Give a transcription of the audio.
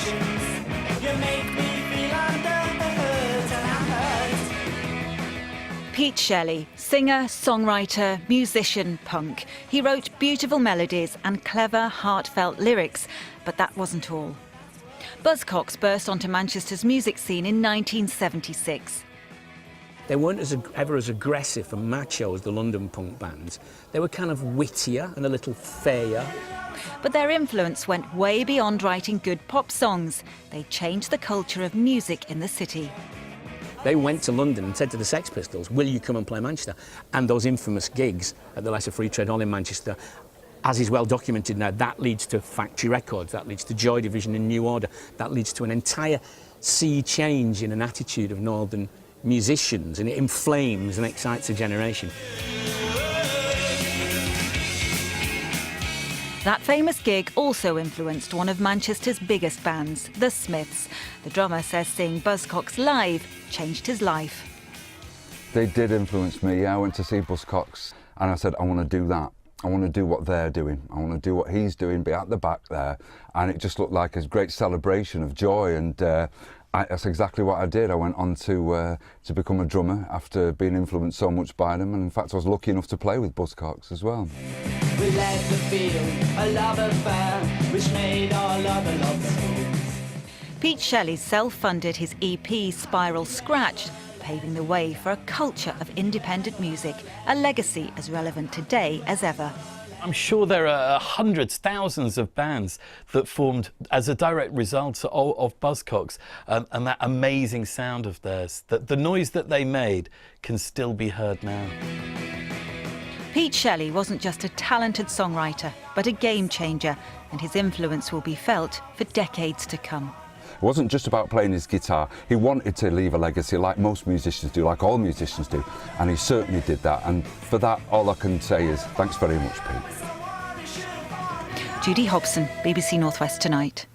emotions. You make me feel underhurt and I'm hurt. Pete Shelley, singer, songwriter, musician, punk. He wrote beautiful melodies and clever, heartfelt lyrics, but that wasn't all. Buzzcocks burst onto Manchester's music scene in 1976. They weren't ever as aggressive and macho as the London punk bands. They were kind of wittier and a little fair. But their influence went way beyond writing good pop songs. They changed the culture of music in the city. They went to London and said to the Sex Pistols, will you come and play Manchester? And those infamous gigs at the Lesser Free Trade Hall in Manchester, as is well documented now, that leads to Factory Records, that leads to Joy Division and New Order, that leads to an entire sea change in an attitude of northern musicians, and it inflames and excites a generation. That famous gig also influenced one of Manchester's biggest bands, The Smiths. The drummer says seeing Buzzcocks live changed his life. They did influence me. Yeah, I went to see Buzzcocks and I said, I want to do that. I want to do what they're doing. I want to do what he's doing, be at the back there. And it just looked like a great celebration of joy, and that's exactly what I did. I went on to become a drummer after being influenced so much by them, and in fact I was lucky enough to play with Buzzcocks as well. We led the field, a love affair, which made all other love songs. Pete Shelley self-funded his EP Spiral Scratched, paving the way for a culture of independent music, a legacy as relevant today as ever. I'm sure there are hundreds, thousands of bands that formed as a direct result of Buzzcocks, and that amazing sound of theirs, that the noise that they made can still be heard now. Pete Shelley wasn't just a talented songwriter, but a game changer, and his influence will be felt for decades to come. It wasn't just about playing his guitar. He wanted to leave a legacy like most musicians do, like all musicians do, and he certainly did that. And for that, all I can say is thanks very much, Pete. Judy Hobson, BBC North West Tonight.